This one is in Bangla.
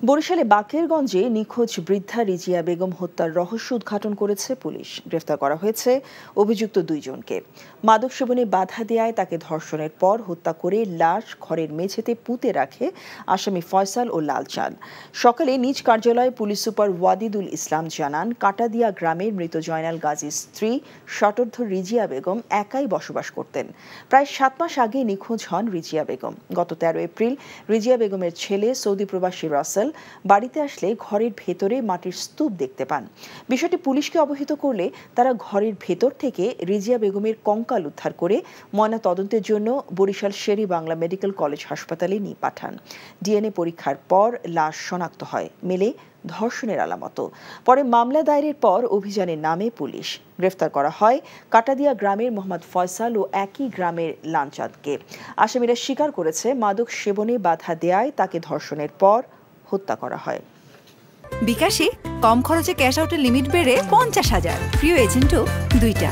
বরিশালে বাকেরগঞ্জে নিখোঁজ বৃদ্ধা রিজিয়া বেগম হত্যার রহস্য উদ্ঘাটন করেছে পুলিশ। গ্রেফতার করা হয়েছে অভিযুক্ত দুইজনকে। মাদক সেবনে বাধা দেয়ায় তাকে ধর্ষণের পর হত্যা করে লাশ ঘরের মেঝেতে পুঁতে রাখে আসামি ফয়সাল ও লালচাঁদ। সকালে নিজ কার্যালয়ে পুলিশ সুপার ওয়াদিদুল ইসলাম জানান, কাটাদিয়া গ্রামের মৃত জয়নাল গাজীর স্ত্রী শটর্ধর রিজিয়া বেগম একাই বসবাস করতেন। প্রায় 7 মাস আগে নিখোঁজ হন রিজিয়া বেগম। গত 13 এপ্রিল রিজিয়া বেগমের ছেলে সৌদি প্রবাসী রাসেল বাড়িতে আসলে ঘরের ভেতরে মাটির স্তূপ দেখতে পান। বিষয়টি পুলিশকে অবহিত করলে তারা ঘরের ভেতর থেকে রিজিয়া বেগমের কঙ্কাল উদ্ধার করে ময়না তদন্তের জন্য বরিশাল শের-ই বাংলা মেডিকেল কলেজ হাসপাতালে নিয়ে পাঠান। ডিএনএ পরীক্ষার পর লাশ শনাক্ত হয়, মেলে ধর্ষণের আলামত। পরে মামলা দায়েরের পর অভিযানের নামে পুলিশ। গ্রেফতার করা হয় কাটাদিয়া গ্রামের মোহাম্মদ ফয়সাল ও একই গ্রামের লালচাঁদকে। আসামিরা স্বীকার করেছে মাদক সেবনে বাধা দেয়ায় তাকে ধর্ষণের পর হত্যা করা হয়। বিকাশে কম খরচে ক্যাশ আউটের লিমিট বেড়ে 50,000, প্রিয় এজেন্টও 2টা।